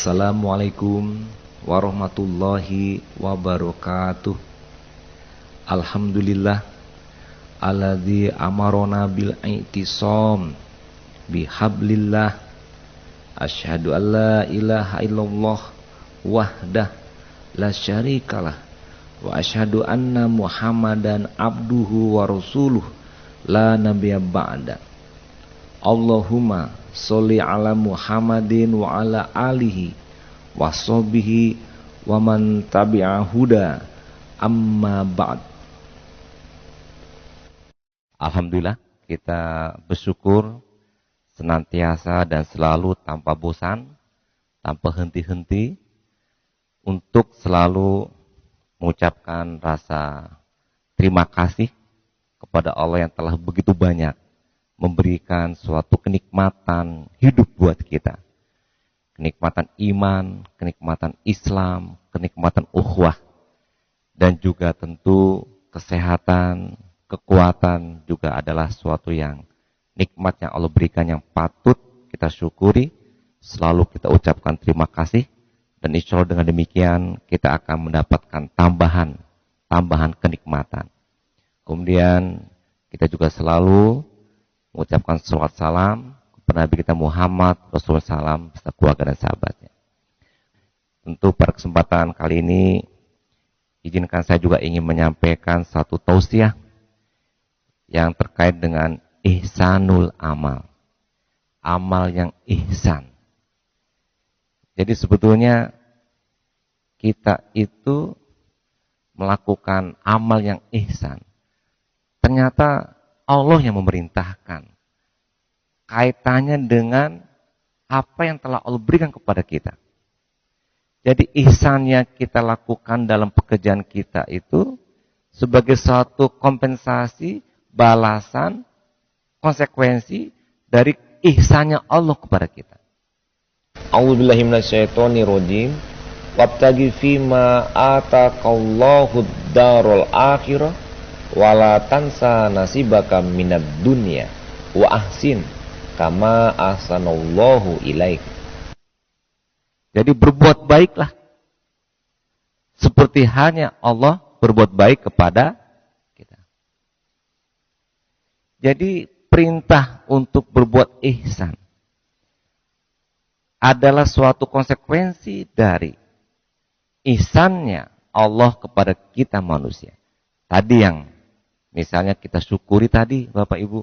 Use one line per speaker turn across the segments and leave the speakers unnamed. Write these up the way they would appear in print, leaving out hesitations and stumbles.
Assalamualaikum warahmatullahi wabarakatuh. Alhamdulillah alladzi amarona bil i'tisam bihablillah. Asyhadu an la ilaha illallah wahdah la syarikalah wa asyhadu anna Muhammadan abduhu wa rasuluh la nabiyya ba'da. Allahumma sholli ala Muhammadin wa ala alihi wa sahbihi wa man tabi'a huda amma ba'd. Alhamdulillah, kita bersyukur senantiasa dan selalu tanpa bosan, tanpa henti-henti untuk selalu mengucapkan rasa terima kasih kepada Allah yang telah begitu banyak memberikan suatu kenikmatan hidup buat kita. Kenikmatan iman, kenikmatan Islam, kenikmatan ukhuwah, dan juga tentu kesehatan, kekuatan juga adalah suatu yang nikmat yang Allah berikan yang patut kita syukuri. Selalu kita ucapkan terima kasih, dan insya Allah dengan demikian kita akan mendapatkan tambahan kenikmatan. Kemudian kita juga selalu mengucapkan salawat salam kepada Nabi kita Muhammad Rasulullah SAW beserta keluarga dan sahabatnya. Tentu pada kesempatan kali ini izinkan saya juga ingin menyampaikan satu tausiah yang terkait dengan ihsanul amal. Amal yang ihsan. Jadi sebetulnya kita itu melakukan amal yang ihsan. Ternyata Allah yang memerintahkan. Kaitannya dengan apa yang telah Allah berikan kepada kita. Jadi ihsan yang kita lakukan dalam pekerjaan kita itu sebagai suatu kompensasi, balasan, konsekuensi dari ihsannya Allah kepada kita.
A'udzubillahi minasyaitonirrajim. Wabtaghi fima ataqallahu ad-darul akhirah wala tansa nasibaka minad dunya wa ahsin kama ahsanallahu ilaik.
Jadi berbuat baiklah seperti halnya Allah berbuat baik kepada kita. Jadi perintah untuk berbuat ihsan adalah suatu konsekuensi dari ihsannya Allah kepada kita manusia. Tadi yang misalnya kita syukuri tadi Bapak Ibu,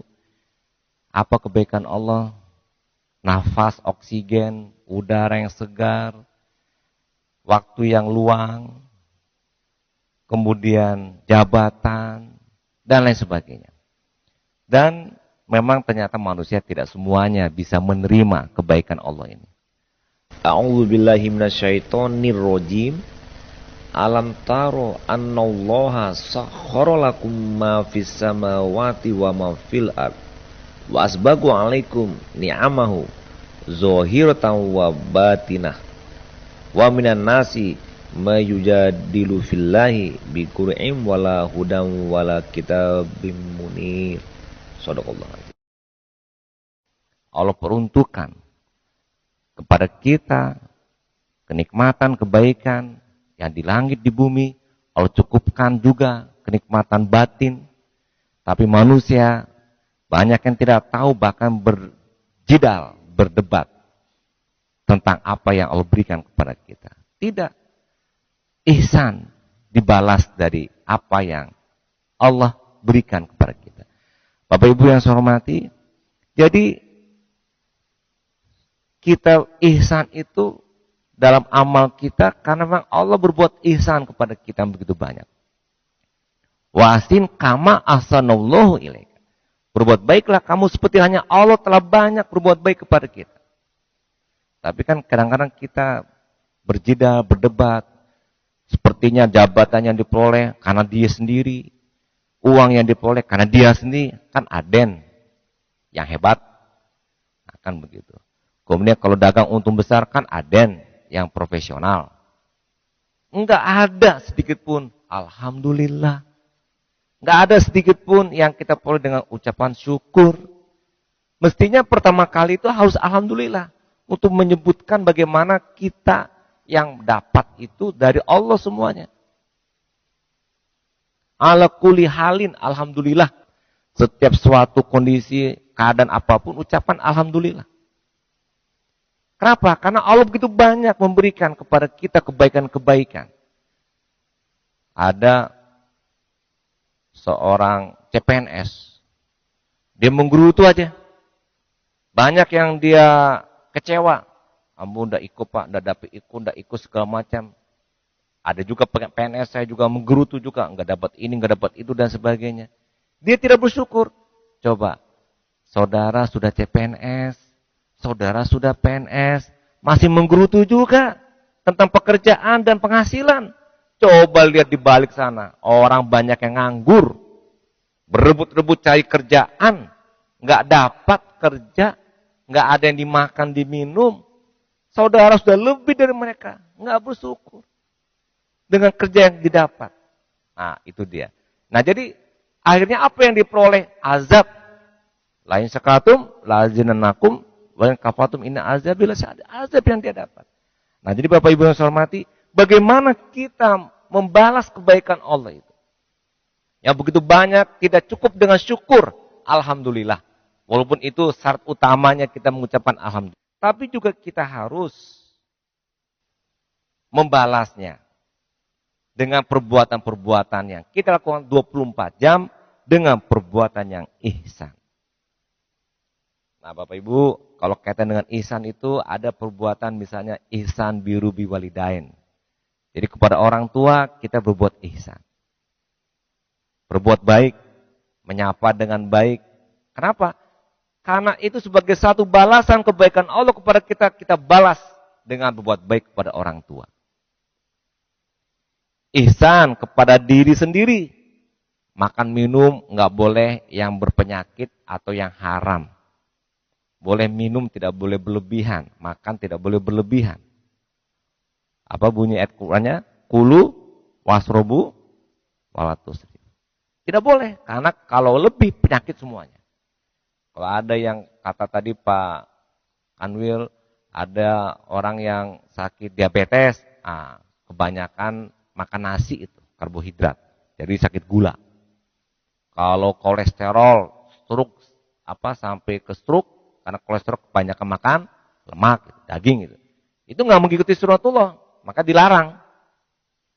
apa kebaikan Allah? Nafas, oksigen, udara yang segar, waktu yang luang, kemudian jabatan, dan lain sebagainya. Dan memang ternyata manusia tidak semuanya bisa menerima kebaikan Allah ini.
A'udzubillahi minasyaitonirrajim. Alam taro annallaha sakhkhara lakum ma fis samawati wa ma fil ard wa asbagu 'alaikum ni'amahu zahiratan wa batinah wa minan nasi may yujadilu fillahi bi qur'in wala hudan wala kitabim munir. Shadaqallah.
Allah peruntukkan kepada kita kenikmatan, kebaikan yang di langit, di bumi. Allah cukupkan juga kenikmatan batin. Tapi manusia banyak yang tidak tahu, bahkan berjidal, berdebat tentang apa yang Allah berikan kepada kita. Tidak. Ihsan dibalas dari apa yang Allah berikan kepada kita. Bapak Ibu yang saya hormati, jadi kita ihsan itu dalam amal kita karena memang Allah berbuat ihsan kepada kita begitu banyak. Wasin kama ahsanallahu ilaika. Berbuat baiklah kamu seperti hanya Allah telah banyak berbuat baik kepada kita. Tapi kan kadang-kadang kita berjidal, berdebat. Sepertinya jabatan yang diperoleh karena dia sendiri. Uang yang diperoleh karena dia sendiri. Kan aden yang hebat. Nah, kan begitu. Kemudian kalau dagang untung besar kan aden yang profesional. Enggak ada sedikit pun alhamdulillah. Enggak ada sedikit pun yang kita peroleh dengan ucapan syukur. Mestinya pertama kali itu harus alhamdulillah. untuk menyebutkan bagaimana kita yang dapat itu dari Allah semuanya. Ala kulli halin, alhamdulillah. Setiap suatu kondisi, keadaan apapun, ucapan alhamdulillah. Kenapa? Karena Allah begitu banyak memberikan kepada kita kebaikan-kebaikan. Ada seorang CPNS. Dia menggerutu aja. Banyak yang dia kecewa. Kamu udah ikut Pak, udah ikut segala macam. Ada juga PNS saya juga menggerutu juga. Nggak dapat ini, nggak dapat itu dan sebagainya. Dia tidak bersyukur. Coba, saudara sudah CPNS, saudara sudah PNS, masih menggerutu juga tentang pekerjaan dan penghasilan. Coba lihat di balik sana, orang banyak yang nganggur, berebut-rebut cari kerjaan, nggak dapat kerja, nggak ada yang dimakan, diminum. Saudara sudah lebih dari mereka, nggak bersyukur dengan kerja yang didapat. Nah, itu dia. Nah, jadi akhirnya apa yang diperoleh? Azab. Lain sakatum, lazinanakum, wain kafatum inna azabil azab yang dia dapat. Nah, jadi Bapak Ibu yang saya hormati, bagaimana kita membalas kebaikan Allah itu? Yang begitu banyak, tidak cukup dengan syukur. Alhamdulillah. Walaupun itu syarat utamanya kita mengucapkan alhamdulillah. Tapi juga kita harus membalasnya dengan perbuatan-perbuatan yang kita lakukan 24 jam dengan perbuatan yang ihsan. Nah, Bapak Ibu, kalau kaitan dengan ihsan itu ada perbuatan misalnya ihsan biru biwalidain. Jadi kepada orang tua kita berbuat ihsan. Berbuat baik, menyapa dengan baik. Kenapa? Karena itu sebagai satu balasan kebaikan Allah kepada kita, kita balas dengan berbuat baik kepada orang tua. Ihsan kepada diri sendiri. Makan minum nggak boleh yang berpenyakit atau yang haram. Boleh minum, tidak boleh berlebihan. Makan tidak boleh berlebihan. Apa bunyi ayat Qur'annya? Kulu wasrobu walatusri. Tidak boleh, karena kalau lebih penyakit semuanya. Kalau ada yang kata tadi Pak Kanwil, ada orang yang sakit diabetes, kebanyakan makan nasi itu, karbohidrat. Jadi sakit gula. Kalau kolesterol, stroke, sampai ke stroke, karena kolesterol kebanyakan makan lemak, daging gitu. Itu nggak mengikuti sunnatullah, maka dilarang.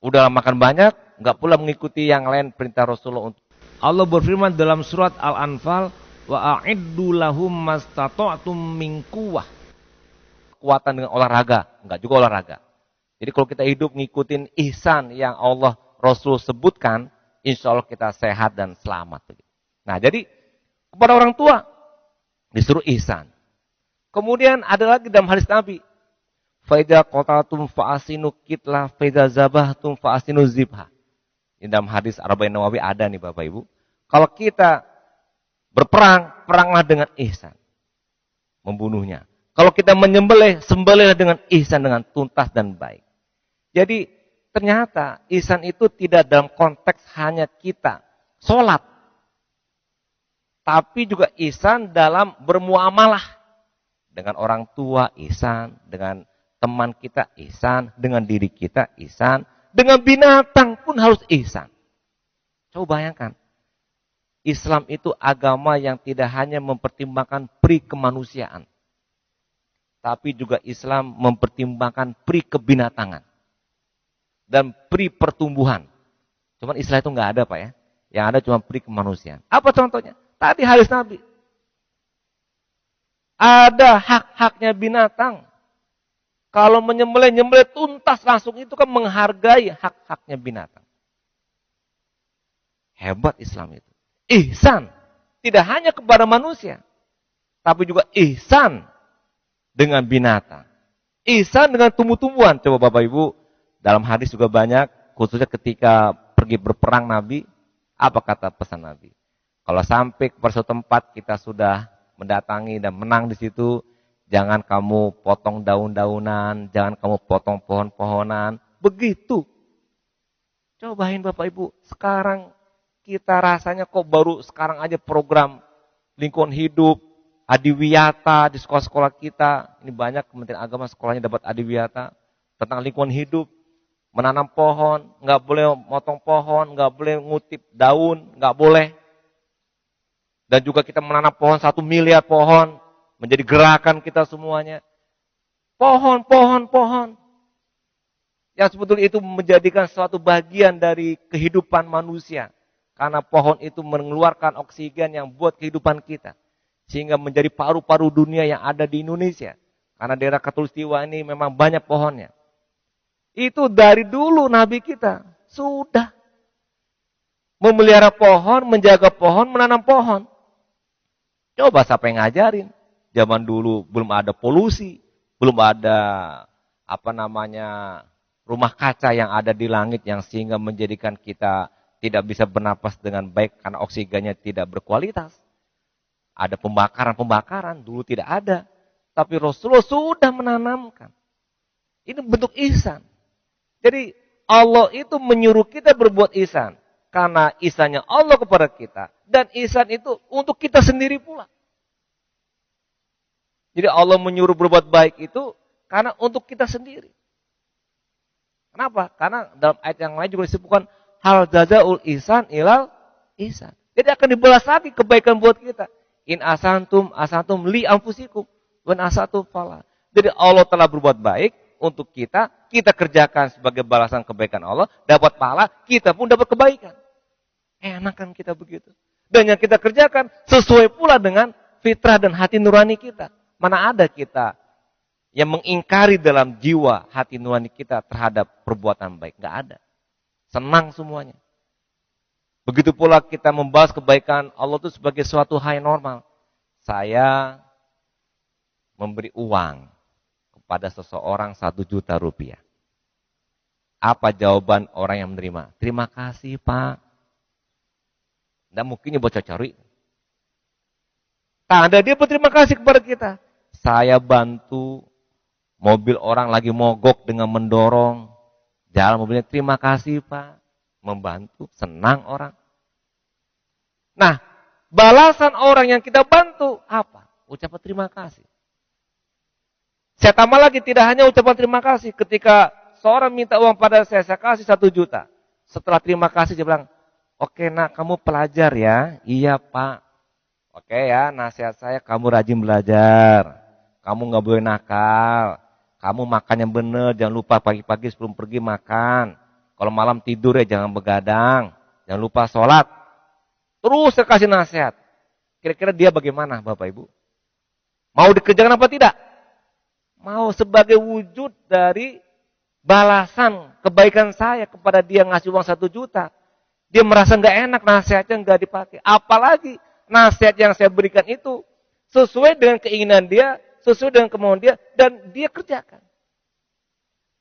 Udah makan banyak, nggak pula mengikuti yang lain perintah Rasulullah. Allah berfirman dalam surat Al-Anfal, wa a'iddu lahum mastata'tum min quwwah. Kekuatan dengan olahraga, enggak juga olahraga. Jadi kalau kita hidup ngikutin ihsan yang Allah Rasul sebutkan, insya Allah kita sehat dan selamat. Nah, jadi kepada orang tua disuruh ihsan. Kemudian ada lagi dalam hadis Nabi, fa idza qatatum fa asinu kitla fa idza zabahtum fa asinu zibha. Ini dalam hadis Arba'in Nawawi ada nih Bapak Ibu. Kalau kita berperang, peranglah dengan ihsan. Membunuhnya. Kalau kita menyembelih, sembelihlah dengan ihsan, dengan tuntas dan baik. Jadi ternyata ihsan itu tidak dalam konteks hanya kita sholat. Tapi juga ihsan dalam bermuamalah. Dengan orang tua ihsan, dengan teman kita ihsan, dengan diri kita ihsan, dengan binatang pun harus ihsan. Coba bayangkan. Islam itu agama yang tidak hanya mempertimbangkan pri kemanusiaan. Tapi juga Islam mempertimbangkan pri kebinatangan. Dan pri pertumbuhan. Cuman Islam itu nggak ada Pak ya. Yang ada cuma pri kemanusiaan. Apa contohnya? Tadi hadis Nabi. Ada hak-haknya binatang. Kalau menyembelih tuntas langsung itu kan menghargai hak-haknya binatang. Hebat Islam itu. Ihsan. Tidak hanya kepada manusia. Tapi juga ihsan dengan binatang. Ihsan dengan tumbuh-tumbuhan. Coba Bapak Ibu, dalam hadis juga banyak, khususnya ketika pergi berperang Nabi, apa kata pesan Nabi? Kalau sampai ke suatu tempat kita sudah mendatangi dan menang di situ, jangan kamu potong daun-daunan, jangan kamu potong pohon-pohonan. Begitu. Cobain Bapak Ibu, sekarang kita rasanya kok baru sekarang aja program lingkungan hidup, adiwiyata di sekolah-sekolah kita. Ini banyak Kementerian Agama sekolahnya dapat adiwiyata tentang lingkungan hidup, menanam pohon, nggak boleh motong pohon, nggak boleh ngutip daun, nggak boleh. Dan juga kita menanam pohon 1 miliar pohon, menjadi gerakan kita semuanya. Pohon, pohon, pohon. Yang sebetulnya itu menjadikan suatu bagian dari kehidupan manusia. Karena pohon itu mengeluarkan oksigen yang buat kehidupan kita. Sehingga menjadi paru-paru dunia yang ada di Indonesia. Karena daerah Katulistiwa ini memang banyak pohonnya. Itu dari dulu Nabi kita sudah memelihara pohon, menjaga pohon, menanam pohon. Coba siapa yang ngajarin? Zaman dulu belum ada polusi, belum ada rumah kaca yang ada di langit yang sehingga menjadikan kita tidak bisa bernapas dengan baik karena oksigennya tidak berkualitas. Ada pembakaran-pembakaran, dulu tidak ada. Tapi Rasulullah sudah menanamkan. Ini bentuk ihsan. Jadi Allah itu menyuruh kita berbuat ihsan. Karena ihsannya Allah kepada kita. Dan ihsan itu untuk kita sendiri pula. Jadi Allah menyuruh berbuat baik itu karena untuk kita sendiri. Kenapa? Karena dalam ayat yang lain juga disebutkan hal jazaul ihsan ilal ihsan. Jadi akan dibalas lagi kebaikan buat kita. In asantum li anfusikum wan asatu fala. Jadi Allah telah berbuat baik untuk kita, kita kerjakan sebagai balasan kebaikan Allah, dapat pahala, kita pun dapat kebaikan. Enak kan kita begitu. Dan yang kita kerjakan sesuai pula dengan fitrah dan hati nurani kita. Mana ada kita yang mengingkari dalam jiwa hati nurani kita terhadap perbuatan baik. Enggak ada. Senang semuanya. Begitu pula kita membahas kebaikan Allah itu sebagai suatu hal yang normal. Saya memberi uang kepada seseorang 1 juta rupiah. Apa jawaban orang yang menerima? Terima kasih Pak. Dan mungkinnya bocah cari. Tanda dia berterima kasih kepada kita. Saya bantu mobil orang lagi mogok dengan mendorong. Jalan mobilnya, terima kasih Pak. Membantu, senang orang. Nah, balasan orang yang kita bantu, apa? Ucapan terima kasih. Saya tambah lagi, tidak hanya ucapan terima kasih. Ketika seorang minta uang pada saya kasih 1 juta. Setelah terima kasih, dia bilang, oke nak, kamu pelajar ya? Iya Pak. Oke ya, nasihat saya, kamu rajin belajar. Kamu nggak boleh nakal. Kamu makan yang benar, jangan lupa pagi-pagi sebelum pergi makan. Kalau malam tidur ya jangan begadang. Jangan lupa sholat. Terus saya kasih nasihat. Kira-kira dia bagaimana Bapak Ibu? Mau dikerjakan apa tidak? Mau, sebagai wujud dari balasan kebaikan saya kepada dia ngasih uang 1 juta. Dia merasa nggak enak, nasihatnya nggak dipakai. Apalagi nasihat yang saya berikan itu sesuai dengan keinginan dia, sesuai dengan kemauan dia, dan dia kerjakan.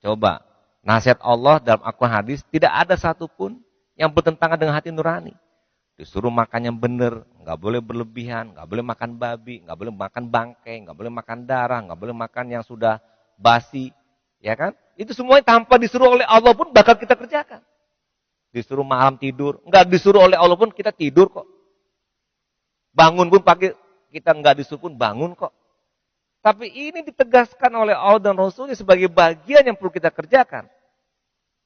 Coba. Nasihat Allah dalam Al-Quran hadis tidak ada satupun yang bertentangan dengan hati nurani. Disuruh makan yang benar, nggak boleh berlebihan, nggak boleh makan babi, nggak boleh makan bangkai, nggak boleh makan darah, nggak boleh makan yang sudah basi, ya kan? Itu semuanya tanpa disuruh oleh Allah pun bakal kita kerjakan. Disuruh malam tidur, nggak disuruh oleh Allah pun kita tidur kok. Bangun pun pagi kita nggak disuruh pun bangun kok. Tapi ini ditegaskan oleh Allah dan Rasulnya sebagai bagian yang perlu kita kerjakan.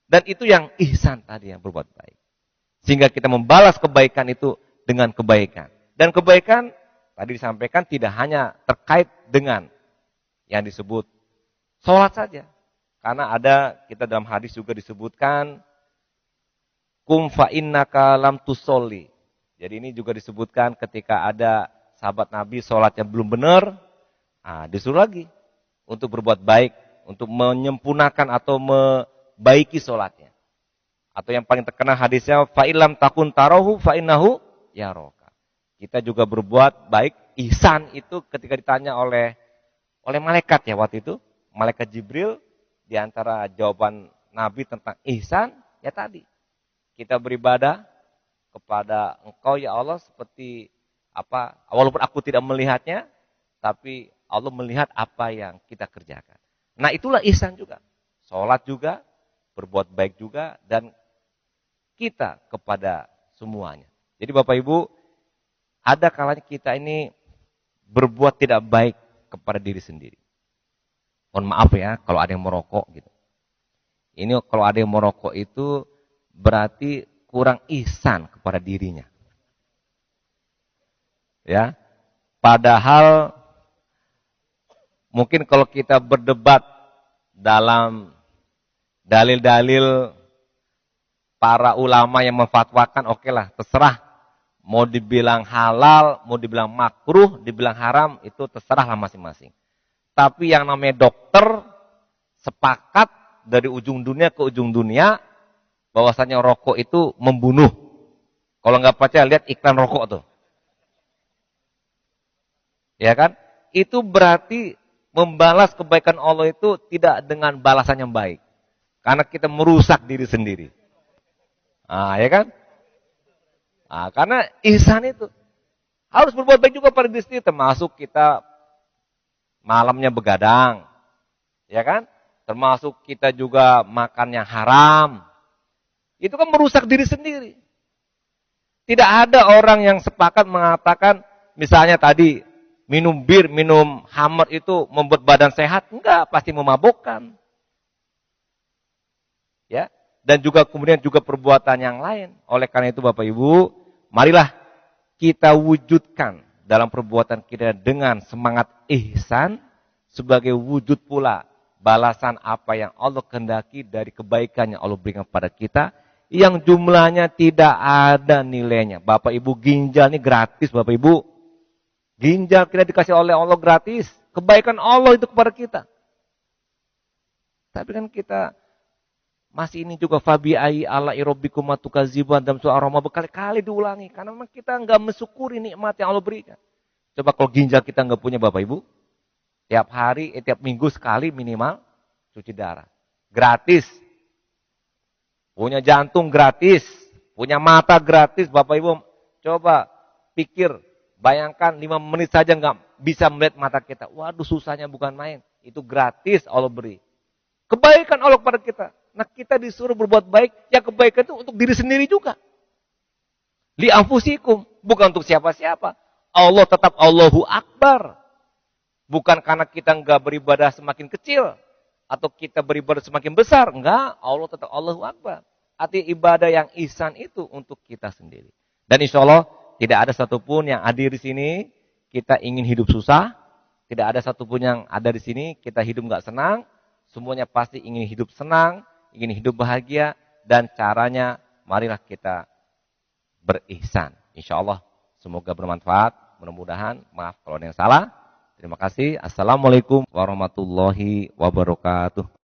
Dan itu yang ihsan tadi, yang berbuat baik. Sehingga kita membalas kebaikan itu dengan kebaikan. Dan kebaikan tadi disampaikan tidak hanya terkait dengan yang disebut sholat saja. Karena ada, kita dalam hadis juga disebutkan, kum fa innaka lam tusolli. Jadi ini juga disebutkan ketika ada sahabat Nabi sholat yang belum benar, disuruh lagi untuk berbuat baik, untuk menyempurnakan atau membaiki sholatnya. Atau yang paling terkenal hadisnya, fa'ilam takun tarohu fa'innahu yaroka. Kita juga berbuat baik, ihsan itu ketika ditanya oleh malaikat ya waktu itu, malaikat Jibril, di antara jawaban Nabi tentang ihsan, ya tadi, kita beribadah kepada Engkau ya Allah seperti apa, walaupun aku tidak melihatnya, tapi Allah melihat apa yang kita kerjakan. Nah itulah ihsan juga. Sholat juga, berbuat baik juga, dan kita kepada semuanya. Jadi Bapak Ibu, ada kalanya kita ini berbuat tidak baik kepada diri sendiri. Mohon maaf ya kalau ada yang merokok gitu. Ini kalau ada yang merokok itu berarti kurang ihsan kepada dirinya. Ya. Padahal mungkin kalau kita berdebat dalam dalil-dalil para ulama yang memfatwakan, oke lah, terserah. Mau dibilang halal, mau dibilang makruh, dibilang haram, itu terserahlah masing-masing. Tapi yang namanya dokter sepakat dari ujung dunia ke ujung dunia bahwasanya rokok itu membunuh. Kalau nggak percaya lihat iklan rokok tuh. Ya kan? Itu berarti membalas kebaikan Allah itu tidak dengan balasan yang baik. Karena kita merusak diri sendiri. Ya kan? Karena ihsan itu harus berbuat baik juga pada diri sendiri, termasuk kita malamnya begadang. Ya kan? Termasuk kita juga makan yang haram. Itu kan merusak diri sendiri. Tidak ada orang yang sepakat mengatakan misalnya tadi minum bir, minum khamr itu membuat badan sehat. Enggak, pasti memabukkan. Ya, dan juga kemudian juga perbuatan yang lain. Oleh karena itu Bapak Ibu, marilah kita wujudkan dalam perbuatan kita dengan semangat ihsan sebagai wujud pula balasan apa yang Allah kehendaki dari kebaikan yang Allah berikan kepada kita yang jumlahnya tidak ada nilainya. Bapak Ibu, ginjal ini gratis Bapak Ibu. Ginjal kita dikasih oleh Allah gratis. Kebaikan Allah itu kepada kita. Tapi kan kita masih ini juga fabi ai ala irobbikum matukaziban dalam surah Ar-Rahman berkali-kali diulangi. Karena memang kita enggak mensyukuri nikmat yang Allah berikan. Coba kalau ginjal kita enggak punya Bapak Ibu. Tiap hari, tiap minggu sekali minimal cuci darah. Gratis. Punya jantung gratis. Punya mata gratis Bapak Ibu. Coba pikir. Bayangkan 5 menit saja nggak bisa melihat mata kita. Waduh susahnya bukan main. Itu gratis Allah beri. Kebaikan Allah kepada kita. Nah kita disuruh berbuat baik. Ya kebaikan itu untuk diri sendiri juga. Li anfusikum. Bukan untuk siapa-siapa. Allah tetap Allahu Akbar. Bukan karena kita nggak beribadah semakin kecil. Atau kita beribadah semakin besar. Enggak. Allah tetap Allahu Akbar. Arti ibadah yang ihsan itu untuk kita sendiri. Dan insya Allah tidak ada satupun yang hadir di sini, kita ingin hidup susah. Tidak ada satupun yang ada di sini, kita hidup nggak senang. Semuanya pasti ingin hidup senang, ingin hidup bahagia. Dan caranya, marilah kita berihsan. Insya Allah, semoga bermanfaat. Mudah-mudahan, maaf kalau ada yang salah. Terima kasih. Assalamualaikum warahmatullahi wabarakatuh.